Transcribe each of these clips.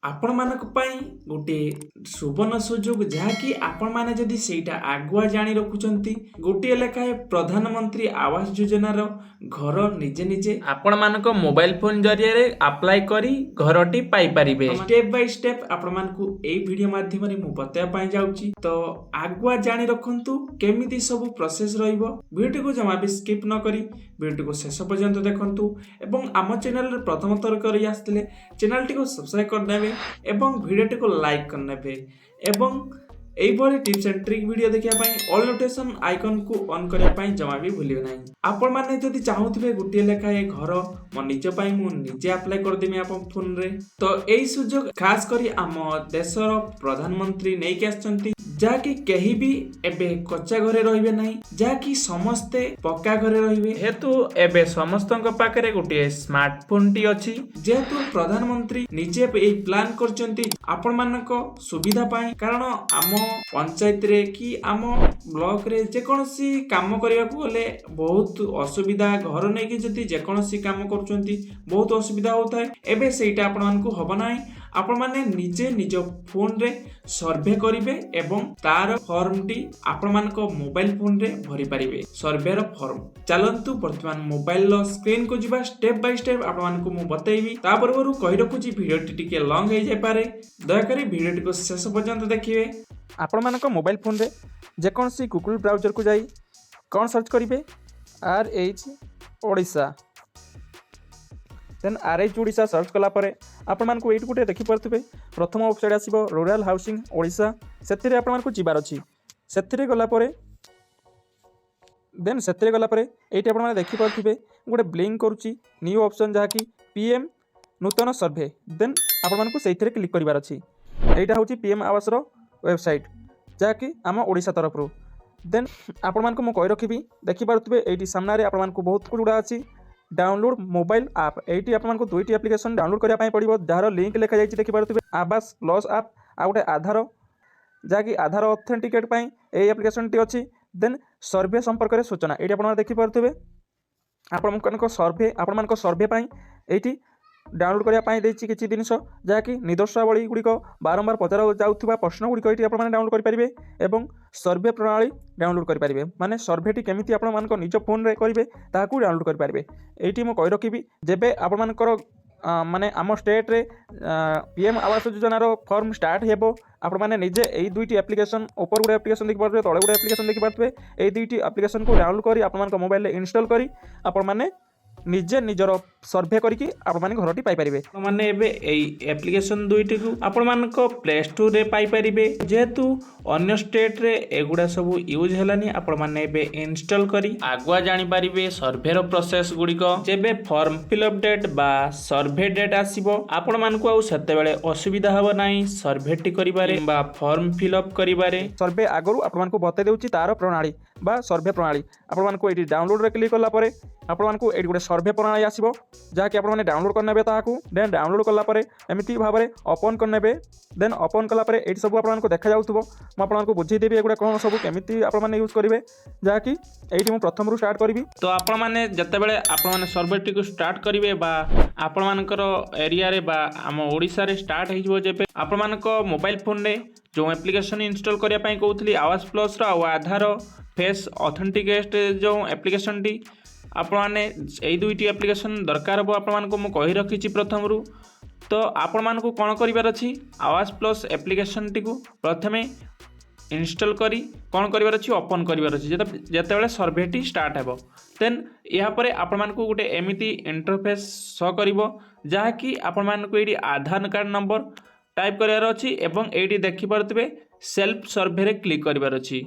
आपण मानक पई गोटे सुवर्ण सुযোଗ ଯାହାକି ଆପଣମାନେ ଯଦି ସେଇଟା ଆଗୁଆ ଜାଣି ରଖୁଛନ୍ତି ଗୋଟିଏ ଲେଖାଏଁ ପ୍ରଧାନମନ୍ତ୍ରୀ ଆବାସ ଯୋଜନାର ଘର ନିଜେ ନିଜେ ଆପଣମାନଙ୍କ ମୋବାଇଲ ଫୋନ ଜରିଆରେ ଆପ୍ଲାଏ କରି ଘରଟି ପାଇପାରିବେ। ଷ୍ଟେପ୍ ବାଇ ଷ୍ଟେପ୍ ଆପଣମାନଙ୍କୁ ଏଇ ଭିଡିଓ ମାଧ୍ୟମରେ ମୁଁ ବତାଇବା ପାଇଁ ଯାଉଛି ତ ଆଗୁଆ ଜାଣି ରଖନ୍ତୁ କେମିତି ସବୁ ପ୍ରୋସେସ ରହିବ। ଭିଡିଓକୁ ଜମା ବି ସ୍କିପ୍ ନ କରି ଭିଡିଓକୁ ଶେଷ ପର୍ଯ୍ୟନ୍ତ ଦେଖନ୍ତୁ ଏବଂ ଆମ ଚ୍ୟାନେଲରେ ପ୍ରଥମ ଥର କରି ଆସିଥିଲେ ଚ୍ୟାନେଲଟିକୁ ସବସ୍କ୍ରାଇବ କରିନେବେ ଏବଂ ভিডিওটিକୁ লাইক କରିନେବେ ଏବଂ এইଭଳି ଟିପ୍ସ ଏଣ୍ଡ ଟ୍ରିକ୍ ଭିଡିଓ ଦେଖିବା ପାଇଁ ଅଲ୍ ନୋଟିଫିକେସନ ଆଇକନକୁ ଅନ୍ କରିବା ପାଇଁ ଜମା ବି ଭୁଲିବେ ନାହିଁ। ଆପଣମାନେ ଯଦି ଚାହୁଁଥିବେ ଗୋଟିଏ ଲେଖାଏଁ ଘର ମୋ ନିଜ ପାଇଁ ମୁଁ ନିଜେ ଆପ୍ଲାଏ କରିଦେମି ଆପଣ ଫୋନରେ ତ ଏଇ ସୁଯୋଗ ଖାସ କରି ଆମ ଦେଶର ପ୍ରଧାନମନ୍ତ୍ରୀ ନେଇକି ଆସିଛନ୍ତି ଯାହାକି କେହି ବି ଏବେ କଚ୍ଚା ଘରେ ରହିବେ ନାହିଁ ଯାହାକି ସମସ୍ତେ ପକ୍କା ଘରେ ରହିବେ ଯେହେତୁ ଏବେ ସମସ୍ତଙ୍କ ପାଖରେ ଗୋଟିଏ ସ୍ମାର୍ଟଫୋନ ଟି ଅଛି ଯେହେତୁ ପ୍ରଧାନମନ୍ତ୍ରୀ ନିଜେ ଏଇ ପ୍ଲାନ୍ କରିଛନ୍ତି ଆପଣମାନଙ୍କ ସୁବିଧା ପାଇଁ କାରଣ ଆମ ପଞ୍ଚାୟତରେ କି ଆମ ବ୍ଲକରେ ଯେକୌଣସି କାମ କରିବାକୁ ଗଲେ ବହୁତ ଅସୁବିଧା ଘର ନେଇକି ଯଦି ଯେକୌଣସି କାମ କରୁଛନ୍ତି ବହୁତ ଅସୁବିଧା ହଉଥାଏ ଏବେ ସେଇଟା ଆପଣମାନଙ୍କୁ ହବ ନାହିଁ ଆପଣମାନେ ନିଜେ ନିଜ ଫୋନରେ ସର୍ଭେ କରିବେ ଏବଂ ତାର ଫର୍ମଟି ଆପଣମାନଙ୍କ ମୋବାଇଲ ଫୋନରେ ଭରି ପାରିବେ ସର୍ଭେର ଫର୍ମ ଚାଲନ୍ତୁ ବର୍ତ୍ତମାନ ମୋବାଇଲର ସ୍କ୍ରିନକୁ ଯିବା ଷ୍ଟେପ୍ ବାଇ ଷ୍ଟେପ୍ ଆପଣମାନଙ୍କୁ ମୁଁ ବତେଇବି ତା ପୂର୍ବରୁ କହି ରଖୁଛି ଭିଡିଓଟି ଟିକେ ଲଙ୍ଗ ହେଇଯାଇପାରେ ଦୟାକରି ଭିଡିଓଟିକୁ ଶେଷ ପର୍ଯ୍ୟନ୍ତ ଦେଖିବେ। ଆପଣମାନଙ୍କ ମୋବାଇଲ ଫୋନରେ ଯେକୌଣସି ଗୁଗଲ ବ୍ରାଉଜରକୁ ଯାଇ କ'ଣ ସର୍ଚ୍ଚ କରିବେ RH ଓଡ଼ିଶା ଦେନ୍ RH ଓଡ଼ିଶା ସର୍ଚ୍ଚ କଲା ପରେ ଆପଣମାନଙ୍କୁ ଏଇଠି ଗୋଟେ ଦେଖିପାରୁଥିବେ ପ୍ରଥମ ୱେବସାଇଟ୍ ଆସିବ ରୁରାଲ ହାଉସିଂ ଓଡ଼ିଶା ସେଥିରେ ଆପଣମାନଙ୍କୁ ଯିବାର ଅଛି ସେଥିରେ ଗଲା ପରେ ଏଇଠି ଆପଣମାନେ ଦେଖିପାରୁଥିବେ ଗୋଟେ ବ୍ଲିଙ୍କ୍ କରୁଛି ନ୍ୟୁ ଅପସନ୍ ଯାହାକି PM ନୂତନ ସର୍ଭେ ଦେନ୍ ଆପଣମାନଙ୍କୁ ସେଇଥିରେ କ୍ଲିକ୍ କରିବାର ଅଛି। এইটা হচ্ছে PM আবাসর ওয়েবসাইট যাকি আম ওড়িশা তরফରୁ দেন ଆପଣମାନଙ୍କୁ ମୁଁ କହି ରଖିବି ଦେଖିପାରୁଥିବେ ଏଇଠି ସାମ୍ନାରେ ଆପଣମାନଙ୍କୁ ବହୁତ ଗୁଡ଼ା ଅଛି ଡାଉନଲୋଡ୍ ମୋବାଇଲ ଆପ୍ ଏଇଠି ଆପଣମାନଙ୍କୁ ଦୁଇଟି ଆପ୍ଲିକେସନ୍ ଡାଉନଲୋଡ୍ କରିବା ପାଇଁ ପଡ଼ିବ ଯାହାର ଲିଙ୍କ୍ ଲେଖାଯାଇଛି ଦେଖିପାରୁଥିବେ ଆବାସ ପ୍ଲସ୍ ଆପ୍ ଆଉ ଗୋଟେ ଆଧାର ଯାହାକି ଆଧାର ଅଥେଣ୍ଟିକେଟ୍ ପାଇଁ ଏଇ ଆପ୍ଲିକେସନ୍ଟି ଅଛି ଦେନ୍ ସର୍ଭେ ସମ୍ପର୍କରେ ସୂଚନା ଏଇଠି ଆପଣମାନେ ଦେଖିପାରୁଥିବେ ଆପଣମାନଙ୍କ ସର୍ଭେ ପାଇଁ ଏଇଠି डाउनलोड करने देती किसी जिन जहाँकि निर्देशावली गुड़िक बारंबार पचार जाऊँगा प्रश्न गुड़िक ये आप डाउनलोड करेंगे और सर्भे प्रणाली डाउनलोड करेंगे माने सर्भेटी केमी आप निज फोन में करेंगे ताकू डाउनलोड करेंगे ये मुझे कही रखी जेबे आपर माने आम स्टेट रे PM आवास योजनार फॉर्म स्टार्ट हेबो आपण माने निजे एई दुईटी एप्लिकेशन ऊपर गुडे एप्लिकेशन देखि पारबे तळे गुडे एप्लिकेशन देखि पारबे एई दुईटी एप्लिकेशन को डाउनलोड करी आपण मानक मोबाइल रे इंस्टॉल करी आपण माने निजे निजर सर्भे करके आपण घरटी पाई परिबे माने एबे एई एप्लिकेशन दुईटी को आपण मानक प्ले स्टोर रे पाई परिबे जेहेतु अन्य स्टेट रे एगुडा सब यूज हेलानी आपण माने एबे इंस्टॉल करी आगुआ जानि परिबे सर्भे रो प्रोसेस गुडीको जेबे फॉर्म फिलअप डेट बा सर्भे डेट आसीबो आपण मानक आ सेते बेले असुविधा हबो नाही सर्भेटी करिबारे बा फॉर्म फिलअप करिबारे सर्भे आगरु आपण मानक बते देउची तार प्रणाली बा सर्भे प्रणाली आपण मानक एटी डाउनलोड रे क्लिक करला परे आपण मानक एटी गुडे सर्भे प्रणाली आसीबो जहाँकि आपने डाउनलोड करने ताकू देन डाउनलोड कलापर एमती भाव में ओपन करने देन ओपन कलापर ये सब आपको देखा जाऊँ मुझे बुझेदेवी एगुड़ा कौन सब केमी आपने यूज करेंगे जहाँकि ये प्रथम स्टार्ट करी तो आपण मैंने जितेबाला आपण सर्भेटी को स्टार्ट करेंगे आपण मानकर एरिया रे बा आम ओडिशा रे स्टार्ट हो जेबे आपण मानक मोबाइल फोन रे जो एप्लिकेशन इंस्टॉल करने कहूली आवास प्लस रो आधार फेस ऑथेंटिकेट जो एप्लिकेशन टी आपण मैंने यही दुईटी एप्लिकेशन दरकार हम आपको मुझे कही रखी प्रथम रू तो आपण मानक कौन करार अच्छी आवास प्लस एप्लिकेशन टी को प्रथमे इंस्टॉल करी कौन करार अच्छी ओपन करार अच्छी जितेबाला सर्भेटी स्टार्ट हेबो देन यापर आपण मानक गोटे एमती इंटरफेस शो कर जहाँकि आपण मानक ये आधार कार्ड नंबर टाइप करार अच्छी एवं ये देखिपे सेल्फ सर्भे रे क्लिक करार अच्छी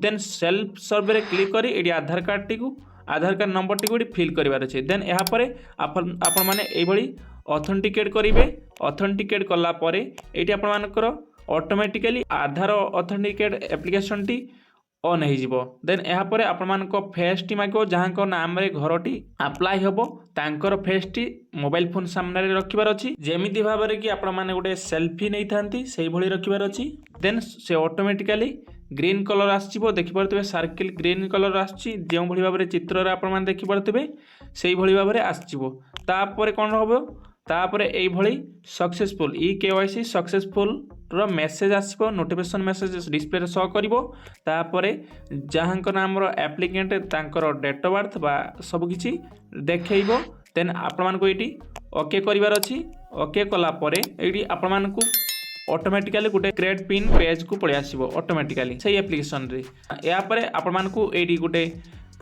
देन सेल्फ सर्भे रे क्लिक करी ये आधार कार्ड टी को आधार कार्ड नंबर टी गोटे फिल करार अच्छे देन यापर आपण मैंने ये ऑथेंटिकेट करेंगे ऑथेंटिकेट कलापर ये आपण मानकर automatically Aadhaar authenticate application T on हो देन यापर आपण मानक फेस टी मांग जहाँ नाम रे घरटी अप्लाई हेबो तांकर फेस टी मोबाइल फोन सामने रखिबार अच्छी जेमिति भाव में कि आपण माने गोटे सेल्फी नहीं थांती से भली रखिबार अच्छी देन से ऑटोमेटिकली ग्रीन कलर आसो देखिपे सर्किल ग्रीन कलर आसो भाव में चित्र आप देखिपे से भाव में आसपर कौन हम तापर एभली सक्सेसफुल ई केवाईसी सक्सेसफुल रो मेसेज आसीबो नोटिफिकेशन मेसेज डिस्प्ले शो करिवो तापर जहाँकर नाम एप्लिकेंट तांकर डेट ऑफ बर्थ बा सब किछि देखैबो देन आपण मानको एटी ओके करिवार अछि ओके कला परे एटी आपण मानको ऑटोमेटिकली गोटे क्रिएट पिन पेज को पळे आसीबो ऑटोमेटिकली सही एप्लिकेशन रे या परे आपण मानको एटी गोटे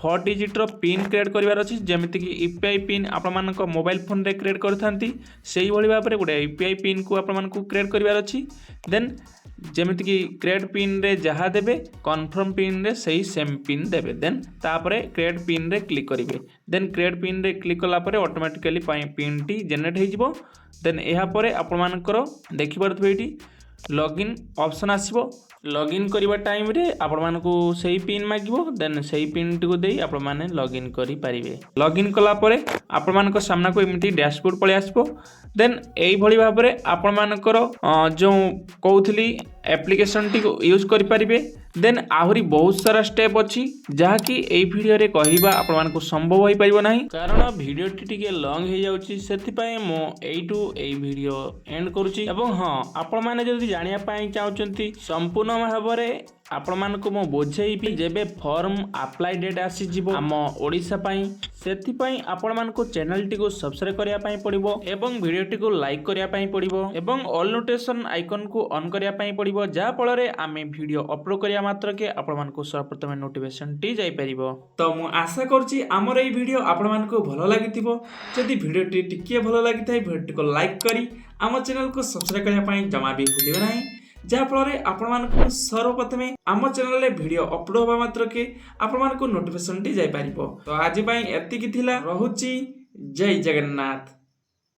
4 डिजिट रो पिन क्रिएट करिवार अछि जेमिति कि यूपीआई पिन आपण मानको मोबाइल फोन रे क्रिएट करथांती सेही भली भाबरे गोटे यूपीआई पिन को आपण मानको क्रिएट करिवार अछि देन जेमिति कि क्रिएट पिन रे जहा देबे कन्फर्म पिन रे सही सेम पिन देबे देन तापरे क्रिएट पिन रे क्लिक करिवे देन क्रिएट पिन रे क्लिक कला परे ऑटोमेटिकली पिन टी जनरेट हे जिवो देन एहा परे आपण मानकर देखि परथबे एटी लॉगिन ऑप्शन आसीबो लॉगिन करिवा टाइम रे आपण मानको सही पिन मागिबो देन सही पिन टी को देई आपण माने लॉगिन करि परिबे लॉगिन कला परे आपण मानको सामना को एमिति डैशबोर्ड पळे आसीबो देन एई भली भाबरे आपण मानकर जो कहउथली एप्लिकेशन टी को यूज करि परिबे देन आहुरी बहुत सारा स्टेप अछि जहा कि एई वीडियो रे कहिबा आपण मानको संभव होई परिबो नाही कारण वीडियो टी टिके लॉन्ग हे जाउची सेति पय मो एइटू एई वीडियो एंड करूची एवं हां आपण माने जदी जानिया पय चाहउचंती संपूर्ण भाबरे आपण मानको मो बोझेइबी जेबे फॉर्म अप्लाई डेट आसी जिवो हम ओडिसा पय सेति पय आपण मानको चैनल टी को सब्सक्राइब करिया पय पड़िबो एवं वीडियो टी को लाइक करिया पय पड़िबो एवं ऑल नोटिफिकेशन आइकन को ऑन करिया पय पड़िबो जा फଳରେ आमे वीडियो अपलोड करिया मात्र के आपण मानको सर्वप्रथम नोटिफिकेशन टी जाई परिबो तो मु आशा करछि हमर एई वीडियो आपण मानको भलो लागिथिबो जदि वीडियो टी टिके भलो लागिथाय वीडियो टी को लाइक करी हम चैनल को सब्सक्राइब करिया पय जमा भी भूलिबे नाही जा फଳରେ आपण मानको सर्वप्रथम आम चैनल रे वीडियो अपलोड होबा मात्र के आपण मानको नोटिफिकेशन टी जाई परिबो तो आज पय एतिकी थिला रहुची जय जगन्नाथ।